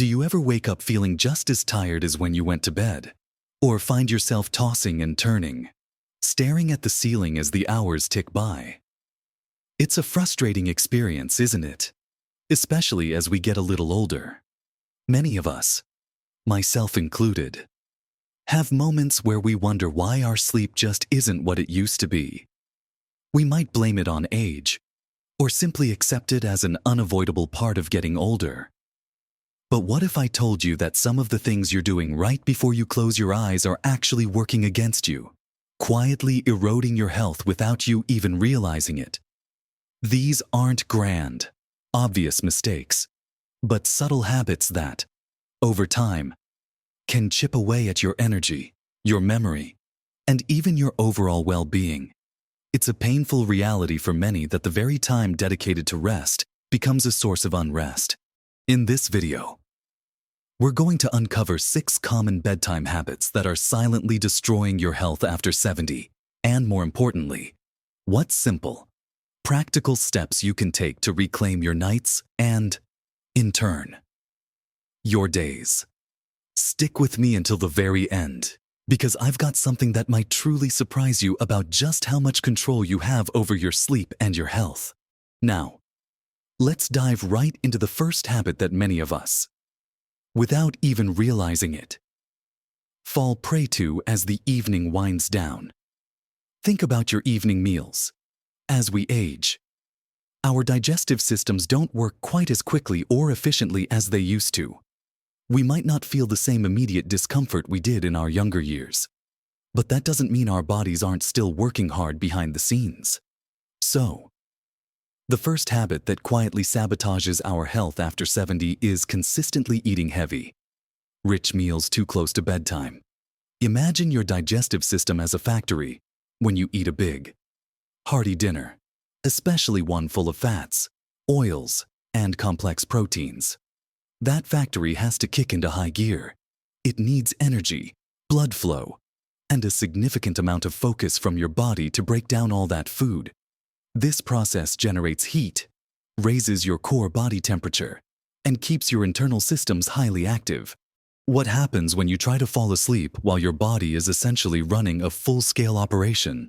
Do you ever wake up feeling just as tired as when you went to bed? Or find yourself tossing and turning, staring at the ceiling as the hours tick by? It's a frustrating experience, isn't it? Especially as we get a little older. Many of us, myself included, have moments where we wonder why our sleep just isn't what it used to be. We might blame it on age, or simply accept it as an unavoidable part of getting older. But what if I told you that some of the things you're doing right before you close your eyes are actually working against you, quietly eroding your health without you even realizing it? These aren't grand, obvious mistakes, but subtle habits that, over time, can chip away at your energy, your memory, and even your overall well-being. It's a painful reality for many that the very time dedicated to rest becomes a source of unrest. In this video, we're going to uncover 6 common bedtime habits that are silently destroying your health after 70, and more importantly, what simple, practical steps you can take to reclaim your nights and, in turn, your days. Stick with me until the very end, because I've got something that might truly surprise you about just how much control you have over your sleep and your health. Now, let's dive right into the first habit that many of us, without even realizing it, fall prey to as the evening winds down. Think about your evening meals. As we age, our digestive systems don't work quite as quickly or efficiently as they used to. We might not feel the same immediate discomfort we did in our younger years, but that doesn't mean our bodies aren't still working hard behind the scenes. So, the first habit that quietly sabotages our health after 70 is consistently eating heavy, rich meals too close to bedtime. Imagine your digestive system as a factory when you eat a big, hearty dinner, especially one full of fats, oils, and complex proteins. That factory has to kick into high gear. It needs energy, blood flow, and a significant amount of focus from your body to break down all that food. This process generates heat, raises your core body temperature, and keeps your internal systems highly active. What happens when you try to fall asleep while your body is essentially running a full-scale operation?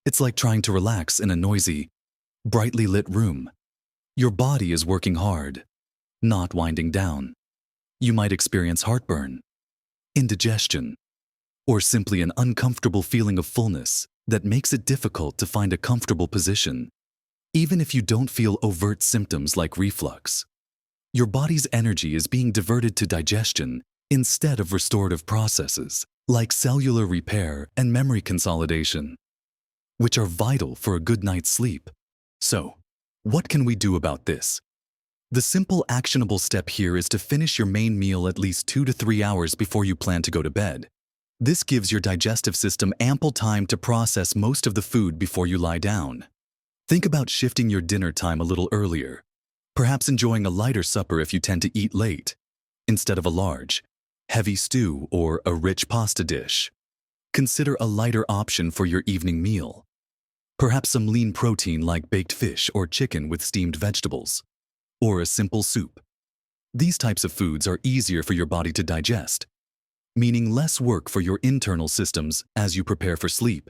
It's like trying to relax in a noisy, brightly lit room. Your body is working hard, not winding down. You might experience heartburn, indigestion, or simply an uncomfortable feeling of fullness that makes it difficult to find a comfortable position. Even if you don't feel overt symptoms like reflux, your body's energy is being diverted to digestion instead of restorative processes like cellular repair and memory consolidation, which are vital for a good night's sleep. So, what can we do about this? The simple actionable step here is to finish your main meal at least 2 to 3 hours before you plan to go to bed. This gives your digestive system ample time to process most of the food before you lie down. Think about shifting your dinner time a little earlier, perhaps enjoying a lighter supper if you tend to eat late, instead of a large, heavy stew or a rich pasta dish. Consider a lighter option for your evening meal. Perhaps some lean protein like baked fish or chicken with steamed vegetables, or a simple soup. These types of foods are easier for your body to digest, meaning less work for your internal systems as you prepare for sleep.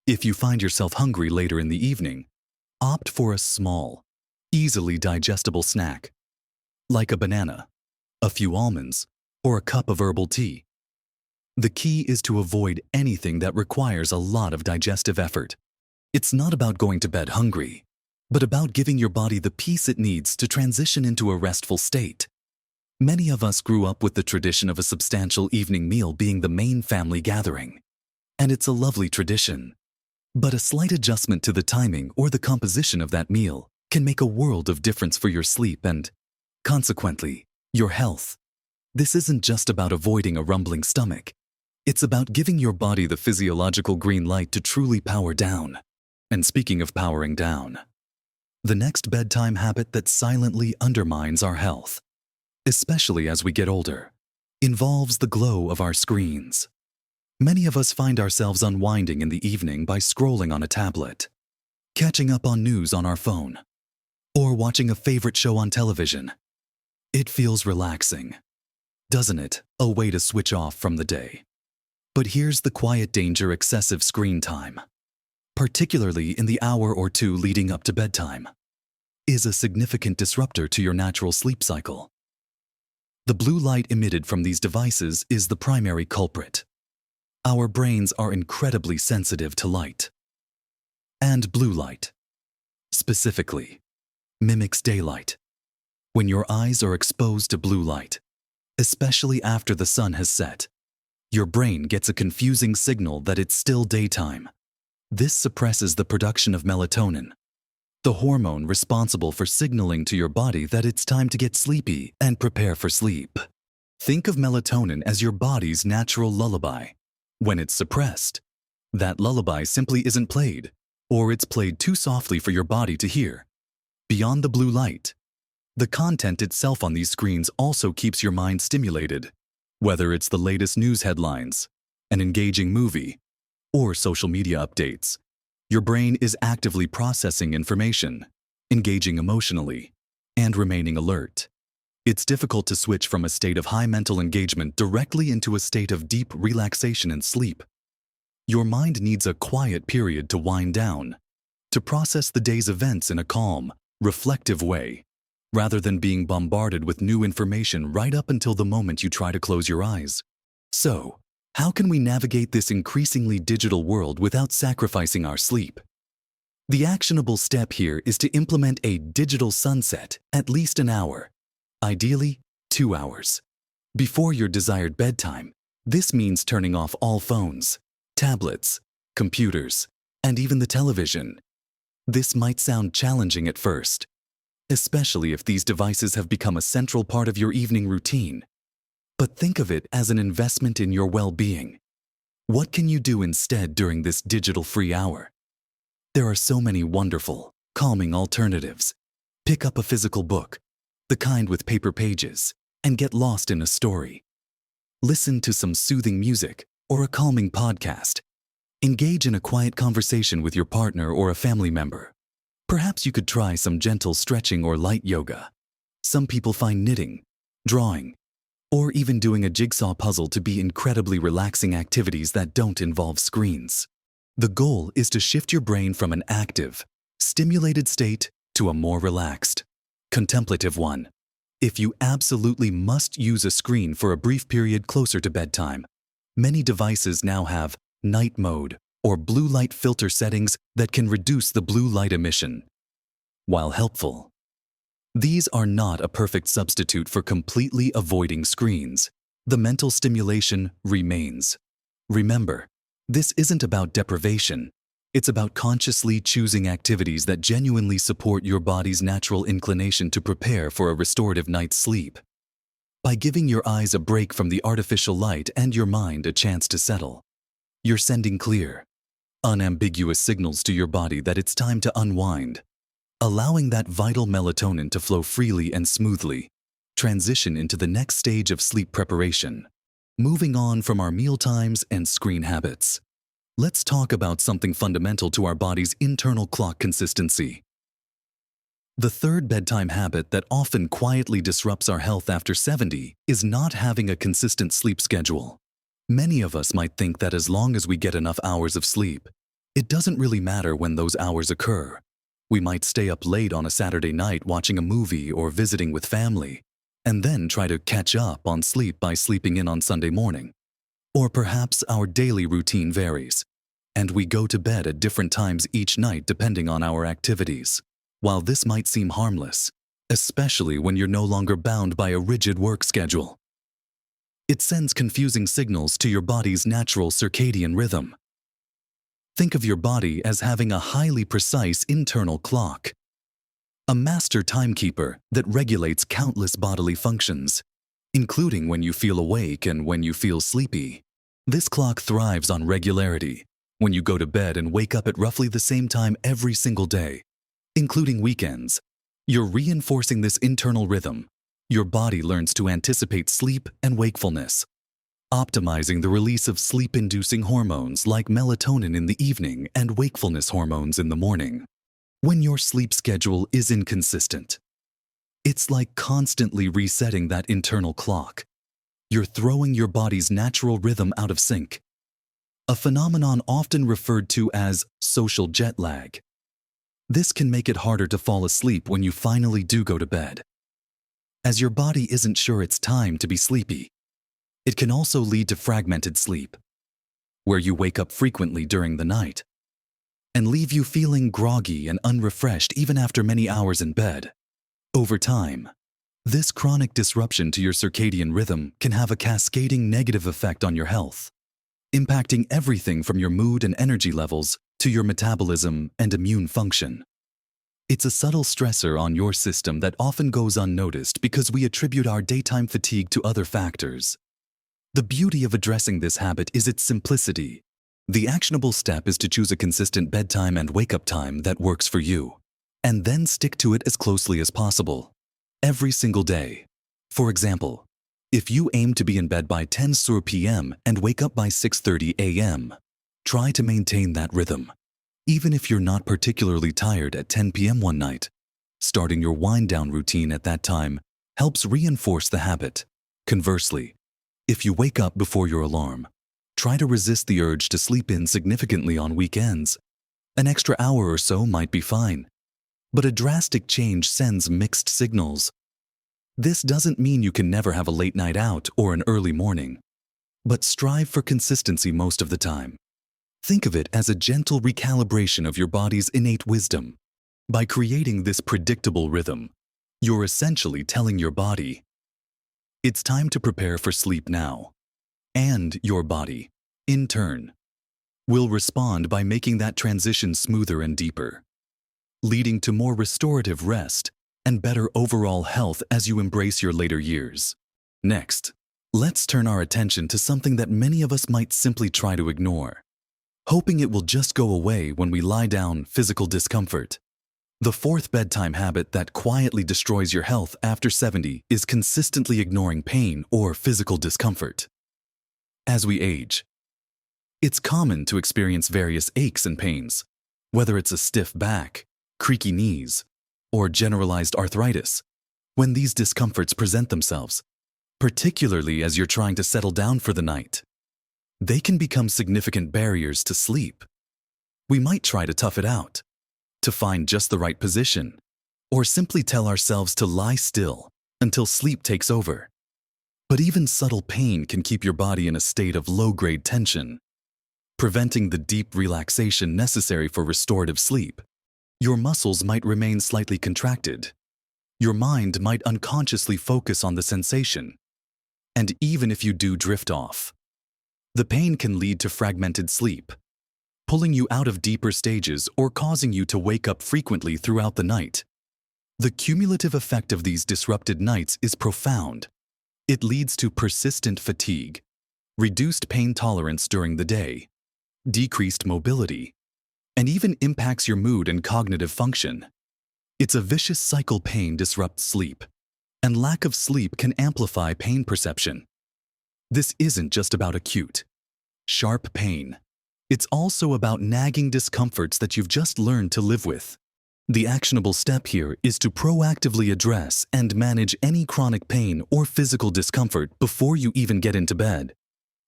If you find yourself hungry later in the evening, opt for a small, easily digestible snack, like a banana, a few almonds, or a cup of herbal tea. The key is to avoid anything that requires a lot of digestive effort. It's not about going to bed hungry, but about giving your body the peace it needs to transition into a restful state. Many of us grew up with the tradition of a substantial evening meal being the main family gathering. And it's a lovely tradition. But a slight adjustment to the timing or the composition of that meal can make a world of difference for your sleep and, consequently, your health. This isn't just about avoiding a rumbling stomach. It's about giving your body the physiological green light to truly power down. And speaking of powering down, the next bedtime habit that silently undermines our health, especially as we get older, involves the glow of our screens. Many of us find ourselves unwinding in the evening by scrolling on a tablet, catching up on news on our phone, or watching a favorite show on television. It feels relaxing, doesn't it? A way to switch off from the day. But here's the quiet danger: excessive screen time, particularly in the hour or two leading up to bedtime, is a significant disruptor to your natural sleep cycle. The blue light emitted from these devices is the primary culprit. Our brains are incredibly sensitive to light. And blue light, specifically, mimics daylight. When your eyes are exposed to blue light, especially after the sun has set, your brain gets a confusing signal that it's still daytime. This suppresses the production of melatonin, the hormone responsible for signaling to your body that it's time to get sleepy and prepare for sleep. Think of melatonin as your body's natural lullaby. When it's suppressed, that lullaby simply isn't played, or it's played too softly for your body to hear. Beyond the blue light, the content itself on these screens also keeps your mind stimulated, whether it's the latest news headlines, an engaging movie, or social media updates. Your brain is actively processing information, engaging emotionally, and remaining alert. It's difficult to switch from a state of high mental engagement directly into a state of deep relaxation and sleep. Your mind needs a quiet period to wind down, to process the day's events in a calm, reflective way, rather than being bombarded with new information right up until the moment you try to close your eyes. So, how can we navigate this increasingly digital world without sacrificing our sleep? The actionable step here is to implement a digital sunset at least an hour, ideally 2 hours, before your desired bedtime. This means turning off all phones, tablets, computers, and even the television. This might sound challenging at first, especially if these devices have become a central part of your evening routine. But think of it as an investment in your well-being. What can you do instead during this digital-free hour? There are so many wonderful, calming alternatives. Pick up a physical book, the kind with paper pages, and get lost in a story. Listen to some soothing music or a calming podcast. Engage in a quiet conversation with your partner or a family member. Perhaps you could try some gentle stretching or light yoga. Some people find knitting, drawing, or even doing a jigsaw puzzle to be incredibly relaxing activities that don't involve screens. The goal is to shift your brain from an active, stimulated state to a more relaxed, contemplative one. If you absolutely must use a screen for a brief period closer to bedtime, many devices now have night mode or blue light filter settings that can reduce the blue light emission. While helpful, these are not a perfect substitute for completely avoiding screens. The mental stimulation remains. Remember, this isn't about deprivation. It's about consciously choosing activities that genuinely support your body's natural inclination to prepare for a restorative night's sleep. By giving your eyes a break from the artificial light and your mind a chance to settle, you're sending clear, unambiguous signals to your body that it's time to unwind, allowing that vital melatonin to flow freely and smoothly, transition into the next stage of sleep preparation. Moving on from our meal times and screen habits, let's talk about something fundamental to our body's internal clock: consistency. The third bedtime habit that often quietly disrupts our health after 70 is not having a consistent sleep schedule. Many of us might think that as long as we get enough hours of sleep, it doesn't really matter when those hours occur. We might stay up late on a Saturday night watching a movie or visiting with family, and then try to catch up on sleep by sleeping in on Sunday morning. Or perhaps our daily routine varies, and we go to bed at different times each night depending on our activities. While this might seem harmless, especially when you're no longer bound by a rigid work schedule, it sends confusing signals to your body's natural circadian rhythm. Think of your body as having a highly precise internal clock, a master timekeeper that regulates countless bodily functions, including when you feel awake and when you feel sleepy. This clock thrives on regularity. When you go to bed and wake up at roughly the same time every single day, including weekends, you're reinforcing this internal rhythm. Your body learns to anticipate sleep and wakefulness, optimizing the release of sleep-inducing hormones like melatonin in the evening and wakefulness hormones in the morning. When your sleep schedule is inconsistent, It's like constantly resetting that internal clock. You're throwing your body's natural rhythm out of sync. A phenomenon often referred to as social jet lag. This can make it harder to fall asleep when you finally do go to bed, as your body isn't sure it's time to be sleepy. It can also lead to fragmented sleep, where you wake up frequently during the night and leave you feeling groggy and unrefreshed even after many hours in bed. Over time, this chronic disruption to your circadian rhythm can have a cascading negative effect on your health, impacting everything from your mood and energy levels to your metabolism and immune function. It's a subtle stressor on your system that often goes unnoticed because we attribute our daytime fatigue to other factors. The beauty of addressing this habit is its simplicity. The actionable step is to choose a consistent bedtime and wake-up time that works for you, and then stick to it as closely as possible, every single day. For example, if you aim to be in bed by 10 p.m. and wake up by 6:30 a.m., try to maintain that rhythm. Even if you're not particularly tired at 10 p.m. one night, starting your wind-down routine at that time helps reinforce the habit. Conversely, if you wake up before your alarm, try to resist the urge to sleep in significantly on weekends. An extra hour or so might be fine, but a drastic change sends mixed signals. This doesn't mean you can never have a late night out or an early morning, but strive for consistency most of the time. Think of it as a gentle recalibration of your body's innate wisdom. By creating this predictable rhythm, you're essentially telling your body, it's time to prepare for sleep now. And your body, in turn, will respond by making that transition smoother and deeper, leading to more restorative rest and better overall health as you embrace your later years. Next, let's turn our attention to something that many of us might simply try to ignore, hoping it will just go away when we lie down. Physical discomfort. The fourth bedtime habit that quietly destroys your health after 70 is consistently ignoring pain or physical discomfort. As we age, it's common to experience various aches and pains, whether it's a stiff back, creaky knees, or generalized arthritis. When these discomforts present themselves, particularly as you're trying to settle down for the night, they can become significant barriers to sleep. We might try to tough it out, to find just the right position, or simply tell ourselves to lie still until sleep takes over. But even subtle pain can keep your body in a state of low-grade tension, preventing the deep relaxation necessary for restorative sleep. Your muscles might remain slightly contracted. Your mind might unconsciously focus on the sensation. And even if you do drift off, the pain can lead to fragmented sleep, pulling you out of deeper stages or causing you to wake up frequently throughout the night. The cumulative effect of these disrupted nights is profound. It leads to persistent fatigue, reduced pain tolerance during the day, decreased mobility, and even impacts your mood and cognitive function. It's a vicious cycle. Pain disrupts sleep, and lack of sleep can amplify pain perception. This isn't just about acute, sharp pain. It's also about nagging discomforts that you've just learned to live with. The actionable step here is to proactively address and manage any chronic pain or physical discomfort before you even get into bed.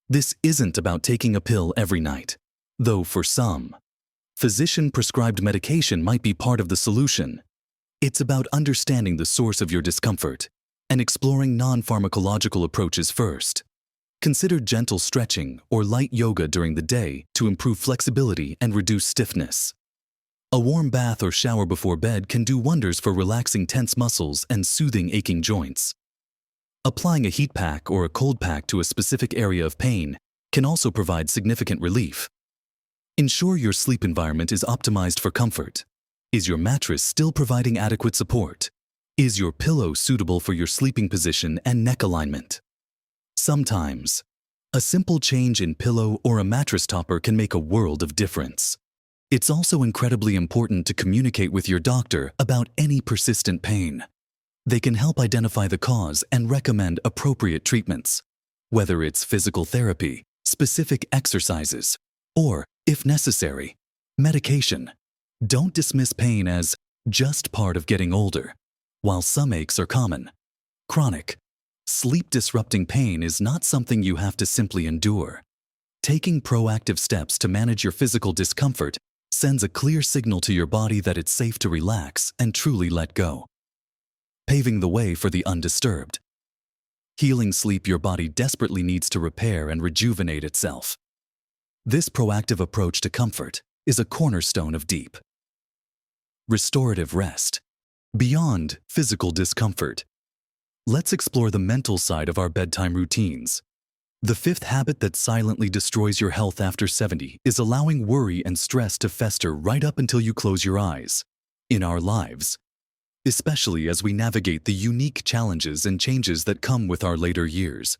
This isn't about taking a pill every night, though for some, physician-prescribed medication might be part of the solution. It's about understanding the source of your discomfort and exploring non-pharmacological approaches first. Consider gentle stretching or light yoga during the day to improve flexibility and reduce stiffness. A warm bath or shower before bed can do wonders for relaxing tense muscles and soothing aching joints. Applying a heat pack or a cold pack to a specific area of pain can also provide significant relief. Ensure your sleep environment is optimized for comfort. Is your mattress still providing adequate support? Is your pillow suitable for your sleeping position and neck alignment? Sometimes, a simple change in pillow or a mattress topper can make a world of difference. It's also incredibly important to communicate with your doctor about any persistent pain. They can help identify the cause and recommend appropriate treatments, whether it's physical therapy, specific exercises, or, if necessary, medication. Don't dismiss pain as just part of getting older. While some aches are common, chronic, sleep-disrupting pain is not something you have to simply endure. Taking proactive steps to manage your physical discomfort sends a clear signal to your body that it's safe to relax and truly let go, paving the way for the undisturbed, healing sleep your body desperately needs to repair and rejuvenate itself. This proactive approach to comfort is a cornerstone of deep, restorative rest. Beyond physical discomfort, let's explore the mental side of our bedtime routines. The fifth habit that silently destroys your health after 70 is allowing worry and stress to fester right up until you close your eyes. In our lives, especially as we navigate the unique challenges and changes that come with our later years,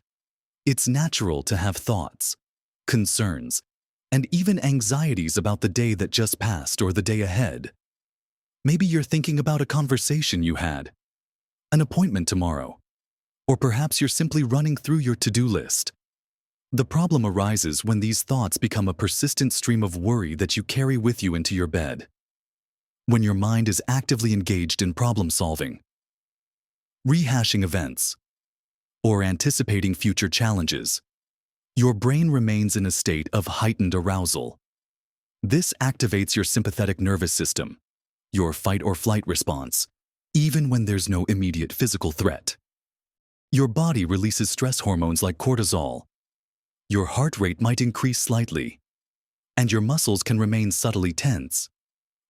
it's natural to have thoughts, concerns, and even anxieties about the day that just passed or the day ahead. Maybe you're thinking about a conversation you had, an appointment tomorrow, or perhaps you're simply running through your to-do list. The problem arises when these thoughts become a persistent stream of worry that you carry with you into your bed. When your mind is actively engaged in problem-solving, rehashing events, or anticipating future challenges, your brain remains in a state of heightened arousal. This activates your sympathetic nervous system, your fight-or-flight response, even when there's no immediate physical threat. Your body releases stress hormones like cortisol. Your heart rate might increase slightly, and your muscles can remain subtly tense.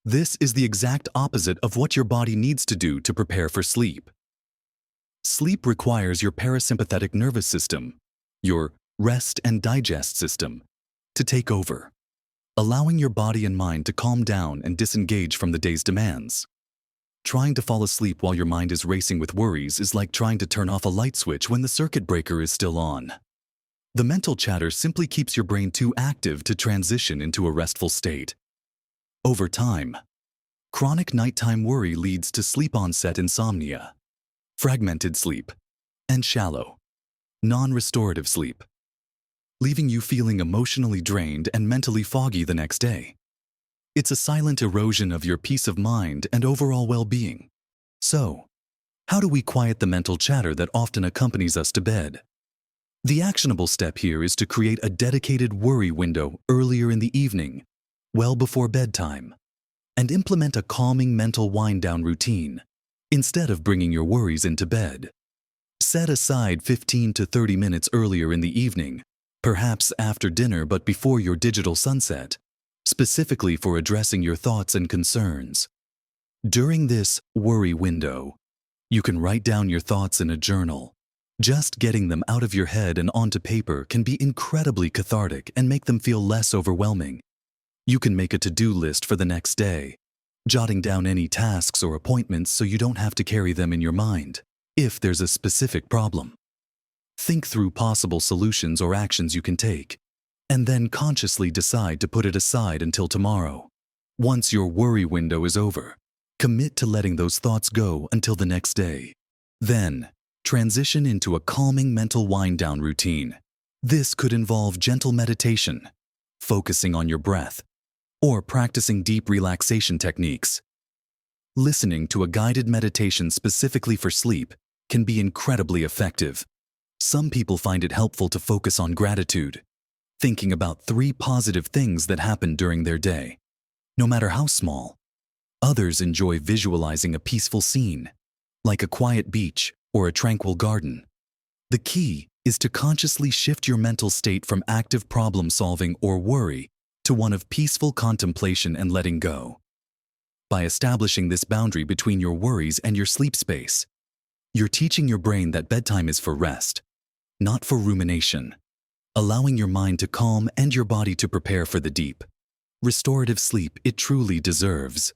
This is the exact opposite of what your body needs to do to prepare for sleep. Sleep requires your parasympathetic nervous system, your rest and digest system, to take over, allowing your body and mind to calm down and disengage from the day's demands. Trying to fall asleep while your mind is racing with worries is like trying to turn off a light switch when the circuit breaker is still on. The mental chatter simply keeps your brain too active to transition into a restful state. Over time, chronic nighttime worry leads to sleep-onset insomnia, fragmented sleep, and shallow, non-restorative sleep, leaving you feeling emotionally drained and mentally foggy the next day. It's a silent erosion of your peace of mind and overall well-being. So, how do we quiet the mental chatter that often accompanies us to bed? The actionable step here is to create a dedicated worry window earlier in the evening, well before bedtime, and implement a calming mental wind-down routine instead of bringing your worries into bed. Set aside 15 to 30 minutes earlier in the evening, perhaps after dinner but before your digital sunset, specifically for addressing your thoughts and concerns. During this worry window, you can write down your thoughts in a journal. Just getting them out of your head and onto paper can be incredibly cathartic and make them feel less overwhelming. You can make a to-do list for the next day, jotting down any tasks or appointments so you don't have to carry them in your mind if there's a specific problem. Think through possible solutions or actions you can take, and then consciously decide to put it aside until tomorrow. Once your worry window is over, commit to letting those thoughts go until the next day. Then, transition into a calming mental wind-down routine. This could involve gentle meditation, focusing on your breath, or practicing deep relaxation techniques. Listening to a guided meditation specifically for sleep can be incredibly effective. Some people find it helpful to focus on gratitude, thinking about 3 positive things that happened during their day, no matter how small. Others enjoy visualizing a peaceful scene, like a quiet beach or a tranquil garden. The key is to consciously shift your mental state from active problem-solving or worry to one of peaceful contemplation and letting go. By establishing this boundary between your worries and your sleep space, you're teaching your brain that bedtime is for rest, not for rumination, allowing your mind to calm and your body to prepare for the deep, restorative sleep it truly deserves.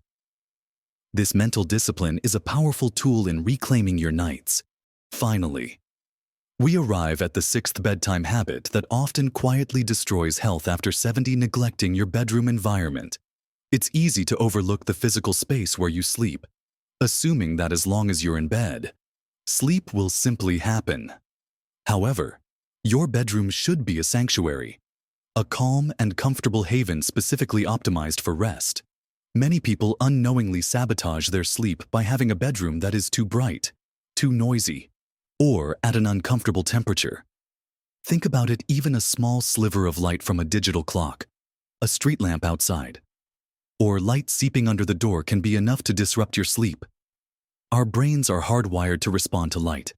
This mental discipline is a powerful tool in reclaiming your nights. Finally, we arrive at the 6th bedtime habit that often quietly destroys health after 70: neglecting your bedroom environment. It's easy to overlook the physical space where you sleep, assuming that as long as you're in bed, sleep will simply happen. However, your bedroom should be a sanctuary, a calm and comfortable haven specifically optimized for rest. Many people unknowingly sabotage their sleep by having a bedroom that is too bright, too noisy, or at an uncomfortable temperature. Think about it: even a small sliver of light from a digital clock, a street lamp outside, or light seeping under the door can be enough to disrupt your sleep. Our brains are hardwired to respond to light,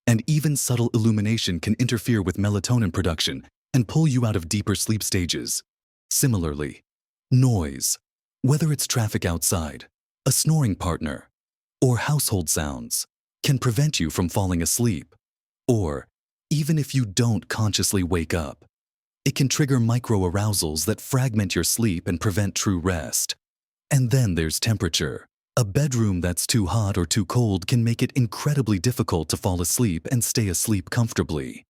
and even subtle illumination can interfere with melatonin production and pull you out of deeper sleep stages. Similarly, noise, whether it's traffic outside, a snoring partner, or household sounds, can prevent you from falling asleep. Or, even if you don't consciously wake up, it can trigger micro-arousals that fragment your sleep and prevent true rest. And then there's temperature. A bedroom that's too hot or too cold can make it incredibly difficult to fall asleep and stay asleep comfortably.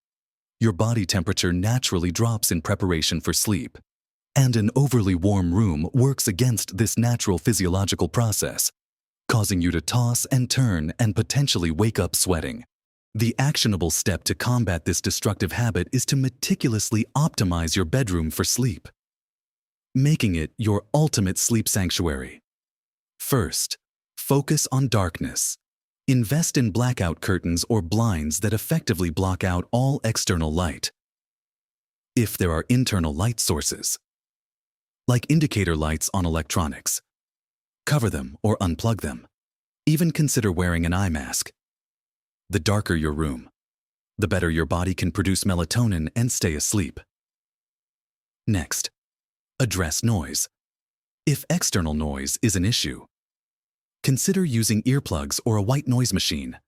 Your body temperature naturally drops in preparation for sleep, and an overly warm room works against this natural physiological process, causing you to toss and turn and potentially wake up sweating. The actionable step to combat this destructive habit is to meticulously optimize your bedroom for sleep, making it your ultimate sleep sanctuary. First, focus on darkness. Invest in blackout curtains or blinds that effectively block out all external light. If there are internal light sources, like indicator lights on electronics, cover them or unplug them. Even consider wearing an eye mask. The darker your room, the better your body can produce melatonin and stay asleep. Next, address noise. If external noise is an issue, consider using earplugs or a white noise machine.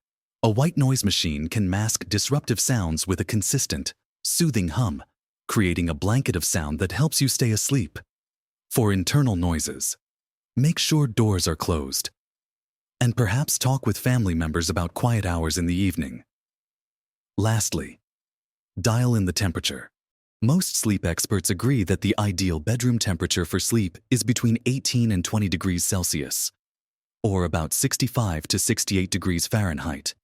A white noise machine can mask disruptive sounds with a consistent, soothing hum, creating a blanket of sound that helps you stay asleep. For internal noises, make sure doors are closed, and perhaps talk with family members about quiet hours in the evening. Lastly, dial in the temperature. Most sleep experts agree that the ideal bedroom temperature for sleep is between 18 and 20 degrees Celsius, or about 65 to 68 degrees Fahrenheit.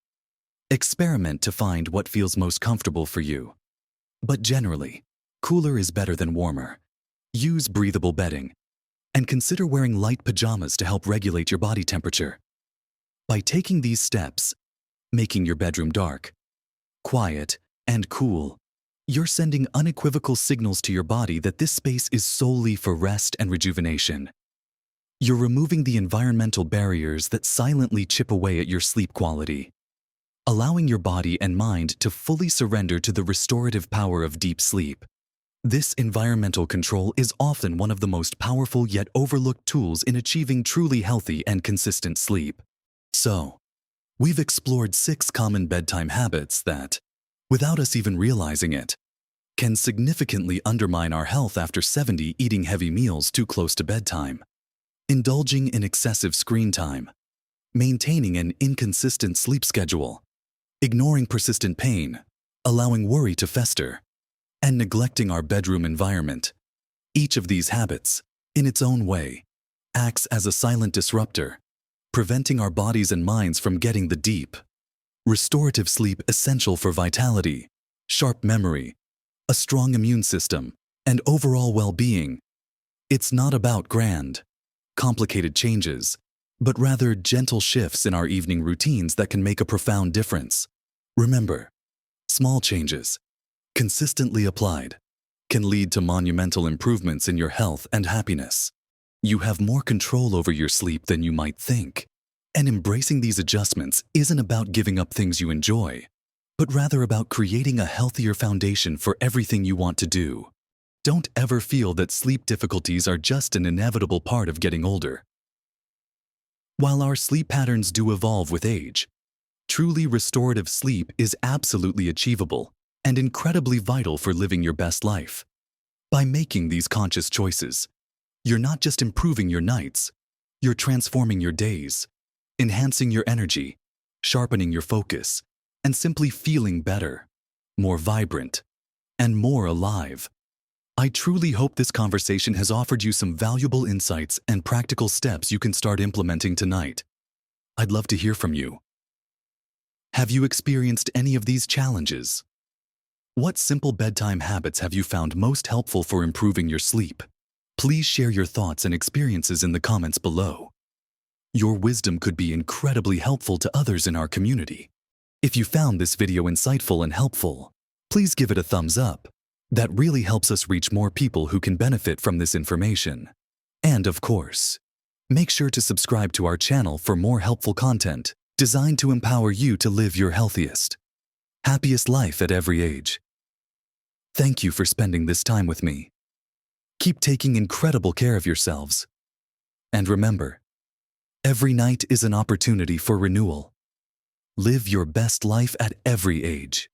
Experiment to find what feels most comfortable for you. But generally, cooler is better than warmer. Use breathable bedding, and consider wearing light pajamas to help regulate your body temperature. By taking these steps, making your bedroom dark, quiet, and cool, you're sending unequivocal signals to your body that this space is solely for rest and rejuvenation. You're removing the environmental barriers that silently chip away at your sleep quality, allowing your body and mind to fully surrender to the restorative power of deep sleep. This environmental control is often one of the most powerful yet overlooked tools in achieving truly healthy and consistent sleep. So, we've explored 6 common bedtime habits that, without us even realizing it, can significantly undermine our health after 70 eating heavy meals too close to bedtime. Indulging in excessive screen time, maintaining an inconsistent sleep schedule, ignoring persistent pain, allowing worry to fester, and neglecting our bedroom environment. Each of these habits, in its own way, acts as a silent disruptor, preventing our bodies and minds from getting the deep, restorative sleep essential for vitality, sharp memory, a strong immune system, and overall well-being. It's not about grand, complicated changes, but rather gentle shifts in our evening routines that can make a profound difference. Remember, small changes, consistently applied, can lead to monumental improvements in your health and happiness. You have more control over your sleep than you might think. And embracing these adjustments isn't about giving up things you enjoy, but rather about creating a healthier foundation for everything you want to do. Don't ever feel that sleep difficulties are just an inevitable part of getting older. While our sleep patterns do evolve with age, truly restorative sleep is absolutely achievable and incredibly vital for living your best life. By making these conscious choices, you're not just improving your nights, you're transforming your days, enhancing your energy, sharpening your focus, and simply feeling better, more vibrant, and more alive. I truly hope this conversation has offered you some valuable insights and practical steps you can start implementing tonight. I'd love to hear from you. Have you experienced any of these challenges? What simple bedtime habits have you found most helpful for improving your sleep? Please share your thoughts and experiences in the comments below. Your wisdom could be incredibly helpful to others in our community. If you found this video insightful and helpful, please give it a thumbs up. That really helps us reach more people who can benefit from this information. And of course, make sure to subscribe to our channel for more helpful content designed to empower you to live your healthiest, happiest life at every age. Thank you for spending this time with me. Keep taking incredible care of yourselves. And remember, every night is an opportunity for renewal. Live your best life at every age.